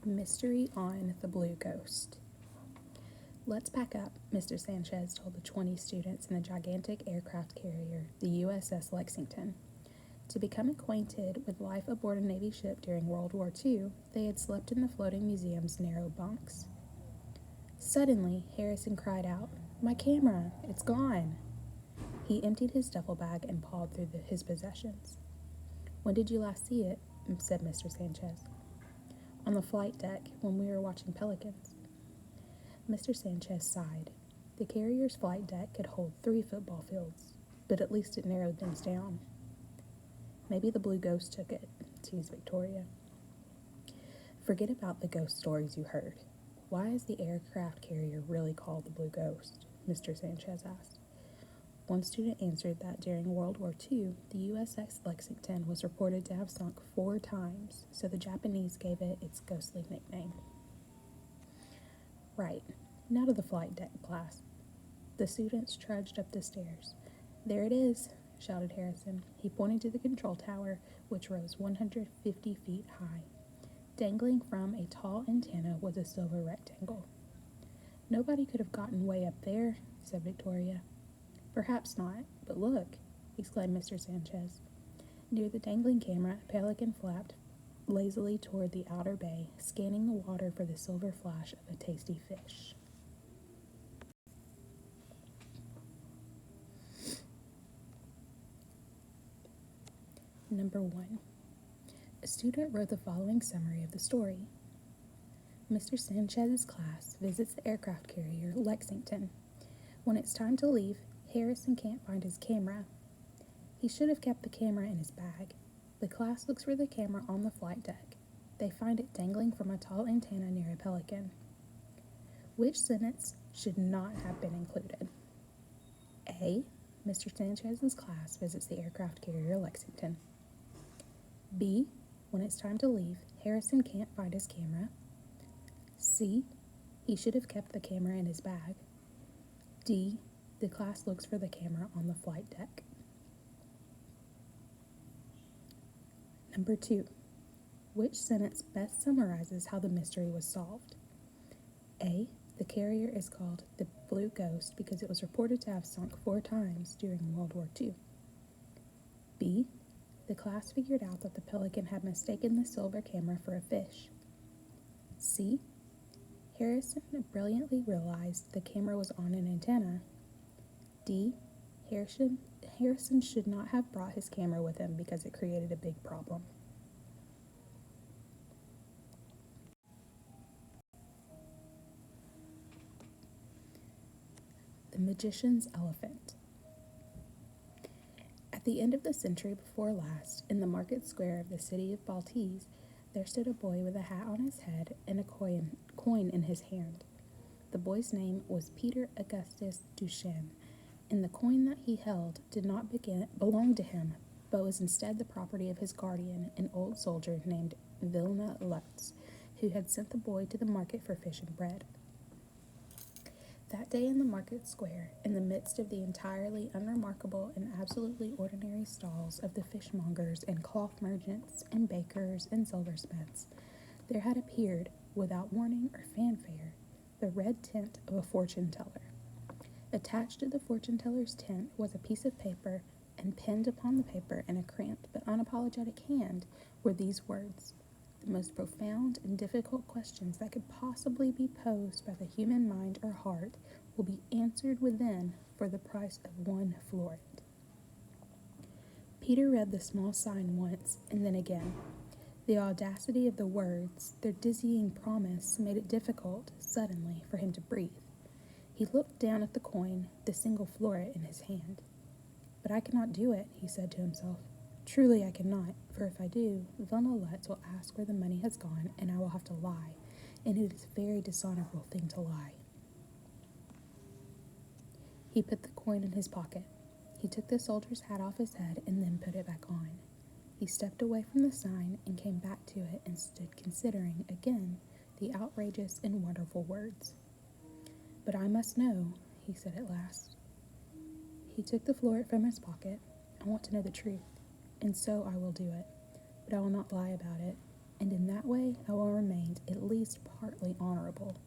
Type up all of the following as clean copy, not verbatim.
Mystery on the Blue Ghost. Let's pack up, Mr. Sanchez told the 20 students in the gigantic aircraft carrier, the USS Lexington. To become acquainted with life aboard a Navy ship during World War II, they had slept in the floating museum's narrow bunks. Suddenly, Harrison cried out, "My camera! It's gone!" He emptied his duffel bag and pawed through his possessions. "When did you last see it?" said Mr. Sanchez. "On the flight deck, when we were watching pelicans." Mr. Sanchez sighed. The carrier's flight deck could hold 3 football fields, but at least it narrowed things down. "Maybe the Blue Ghost took it," teased Victoria. "Forget about the ghost stories you heard. Why is the aircraft carrier really called the Blue Ghost?" Mr. Sanchez asked. One student answered that during World War II, the USS Lexington was reported to have sunk 4 times, so the Japanese gave it its ghostly nickname. "Right. Now to the flight deck, class." The students trudged up the stairs. "There it is," shouted Harrison. He pointed to the control tower, which rose 150 feet high. Dangling from a tall antenna was a silver rectangle. "Nobody could have gotten way up there," said Victoria. "Perhaps not, but look," exclaimed Mr. Sanchez. Near the dangling camera, a pelican flapped lazily toward the outer bay, scanning the water for the silver flash of a tasty fish. Number 1. A student wrote the following summary of the story. Mr. Sanchez's class visits the aircraft carrier Lexington. When it's time to leave, Harrison can't find his camera. He should have kept the camera in his bag. The class looks for the camera on the flight deck. They find it dangling from a tall antenna near a pelican. Which sentence should not have been included? A. Mr. Sanchez's class visits the aircraft carrier Lexington. B. When it's time to leave, Harrison can't find his camera. C. He should have kept the camera in his bag. D. The class looks for the camera on the flight deck. Number 2. Which sentence best summarizes how the mystery was solved? A. The carrier is called the Blue Ghost because it was reported to have sunk 4 times during World War II. B. The class figured out that the pelican had mistaken the silver camera for a fish. C. Harrison brilliantly realized the camera was on an antenna. D. Harrison should not have brought his camera with him because it created a big problem. The Magician's Elephant. At the end of the century before last, in the market square of the city of Baltese, there stood a boy with a hat on his head and a coin in his hand. The boy's name was Peter Augustus Duchesne, and the coin that he held did not belong to him, but was instead the property of his guardian, an old soldier named Vilna Lutz, who had sent the boy to the market for fish and bread. That day in the market square, in the midst of the entirely unremarkable and absolutely ordinary stalls of the fishmongers and cloth merchants and bakers and silversmiths, there had appeared, without warning or fanfare, the red tent of a fortune teller. Attached to the fortune teller's tent was a piece of paper, and pinned upon the paper in a cramped but unapologetic hand were these words: "The most profound and difficult questions that could possibly be posed by the human mind or heart will be answered within for the price of 1 florin." Peter read the small sign once and then again. The audacity of the words, their dizzying promise, made it difficult, suddenly, for him to breathe. He looked down at the coin, the single florin in his hand. "But I cannot do it," he said to himself. "Truly I cannot, for if I do, Vilna Lutz will ask where the money has gone, and I will have to lie, and it is a very dishonorable thing to lie." He put the coin in his pocket. He took the soldier's hat off his head and then put it back on. He stepped away from the sign and came back to it and stood considering again the outrageous and wonderful words. "But I must know," he said at last. He took the florin from his pocket. "I want to know the truth, and so I will do it, but I will not lie about it, and in that way I will remain at least partly honorable."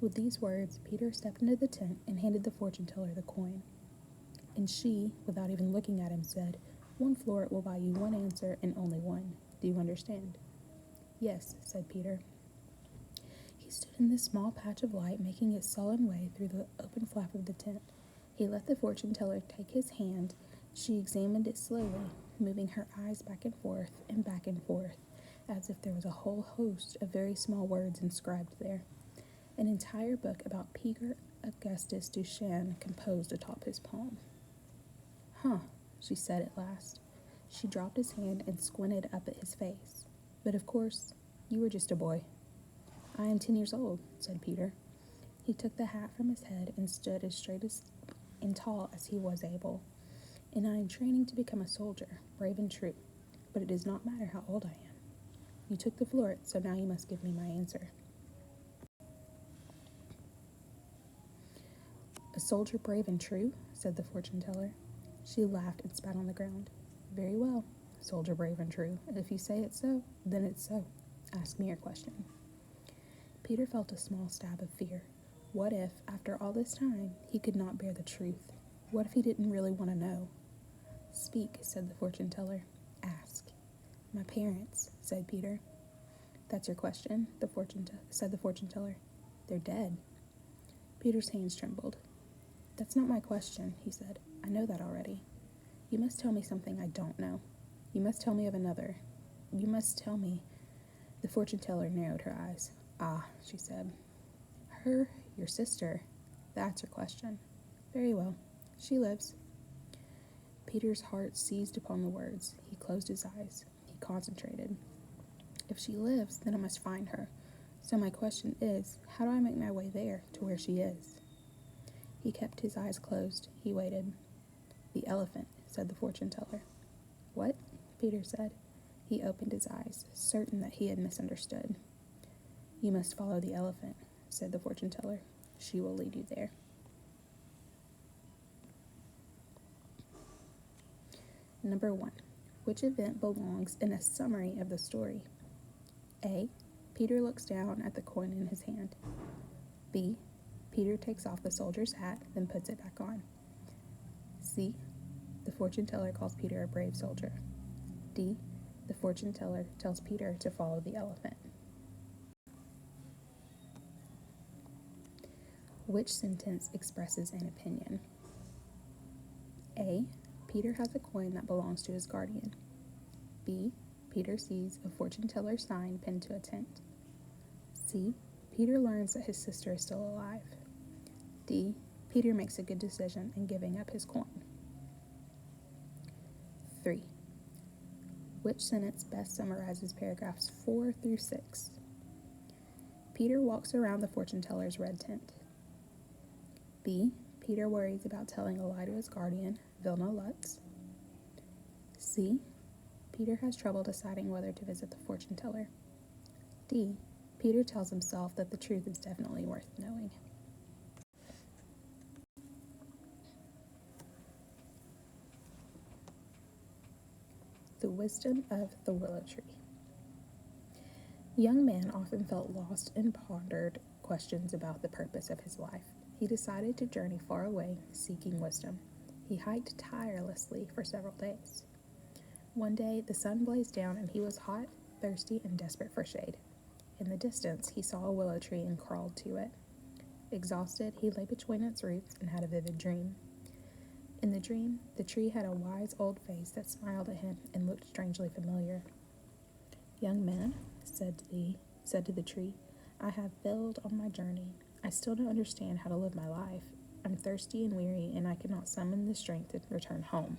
With these words, Peter stepped into the tent and handed the fortune teller the coin. And she, without even looking at him, said, "One floret will buy you one answer and only one. Do you understand?" "Yes," said Peter. He stood in this small patch of light, making his sullen way through the open flap of the tent. He let the fortune teller take his hand. She examined it slowly, moving her eyes back and forth, as if there was a whole host of very small words inscribed there. An entire book about Peter Augustus Duchesne composed atop his palm. "Huh," she said at last. She dropped his hand and squinted up at his face. "But of course, you were just a boy." "I am 10 years old," said Peter. He took the hat from his head and stood as straight and tall as he was able. "And I am training to become a soldier, brave and true. But it does not matter how old I am. You took the floret, so now you must give me my answer." "A soldier brave and true?" said the fortune teller. She laughed and spat on the ground. "Very well, soldier brave and true. If you say it's so, then it's so. Ask me your question." Peter felt a small stab of fear. What if, after all this time, he could not bear the truth? What if he didn't really want to know? "Speak," said the fortune teller. "Ask." "My parents," said Peter. "That's your question?" said the fortune teller. "They're dead." Peter's hands trembled. "That's not my question," he said. "I know that already. You must tell me something I don't know. You must tell me of another. You must tell me." The fortune teller narrowed her eyes. "Ah," she said. Your sister. That's your question. Very well. She lives." Peter's heart seized upon the words. He closed his eyes. He concentrated. "If she lives, then I must find her. So my question is, how do I make my way there, to where she is?" He kept his eyes closed. He waited. "The elephant," said the fortune teller. "What?" Peter said. He opened his eyes, certain that he had misunderstood. "You must follow the elephant," said the fortune teller. "She will lead you there." Number 1. Which event belongs in a summary of the story? A. Peter looks down at the coin in his hand. B. Peter takes off the soldier's hat, then puts it back on. C. The fortune teller calls Peter a brave soldier. D. The fortune teller tells Peter to follow the elephant. Which sentence expresses an opinion? A. Peter has a coin that belongs to his guardian. B. Peter sees a fortune teller sign pinned to a tent. C. Peter learns that his sister is still alive. D. Peter makes a good decision in giving up his coin. 3. Which sentence best summarizes paragraphs 4 through 6? Peter walks around the fortune teller's red tent. B. Peter worries about telling a lie to his guardian, Vilna Lutz. C. Peter has trouble deciding whether to visit the fortune teller. D. Peter tells himself that the truth is definitely worth knowing. The wisdom of the willow tree. The young man often felt lost and pondered questions about the purpose of his life. He decided to journey far away, seeking wisdom. He hiked tirelessly for several days. One day, the sun blazed down and he was hot, thirsty, and desperate for shade. In the distance, he saw a willow tree and crawled to it. Exhausted, he lay between its roots and had a vivid dream. In the dream, the tree had a wise old face that smiled at him and looked strangely familiar. "Young man," said to the tree, "I have failed on my journey. I still don't understand how to live my life. I'm thirsty and weary, and I cannot summon the strength to return home."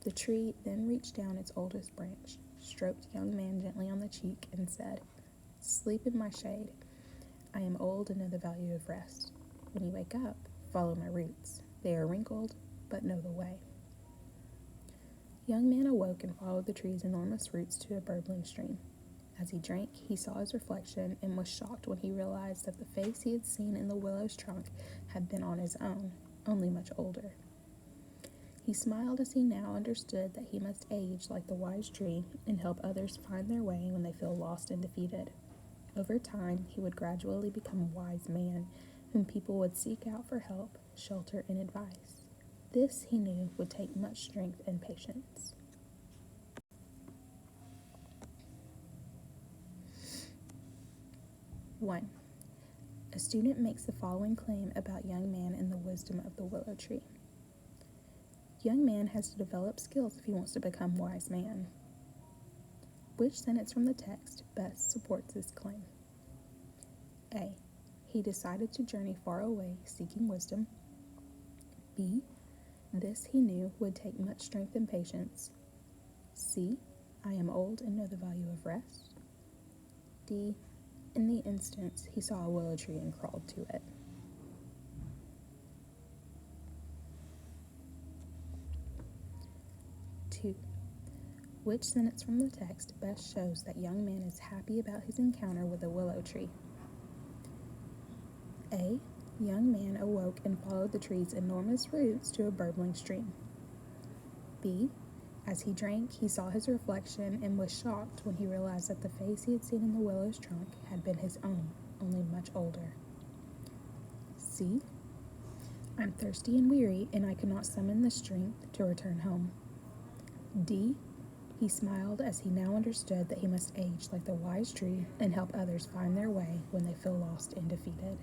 The tree then reached down its oldest branch, stroked the young man gently on the cheek, and said, "Sleep in my shade. I am old and know the value of rest. When you wake up, follow my roots. They are wrinkled, but know the way." The young man awoke and followed the tree's enormous roots to a burbling stream. As he drank, he saw his reflection and was shocked when he realized that the face he had seen in the willow's trunk had been on his own, only much older. He smiled as he now understood that he must age like the wise tree and help others find their way when they feel lost and defeated. Over time, he would gradually become a wise man whom people would seek out for help, shelter, and advice. This, he knew, would take much strength and patience. One. A student makes the following claim about young man and the wisdom of the willow tree. Young man has to develop skills if he wants to become wise man. Which sentence from the text best supports this claim? A. He decided to journey far away seeking wisdom. B. This he knew would take much strength and patience. C. I am old and know the value of rest. D. In the instance, he saw a willow tree and crawled to it. Two. Which sentence from the text best shows that young man is happy about his encounter with a willow tree? A. Young man awoke and followed the tree's enormous roots to a burbling stream. B. As he drank, he saw his reflection and was shocked when he realized that the face he had seen in the willow's trunk had been his own, only much older. C. I'm thirsty and weary, and I could not summon the strength to return home. D. He smiled as he now understood that he must age like the wise tree and help others find their way when they feel lost and defeated.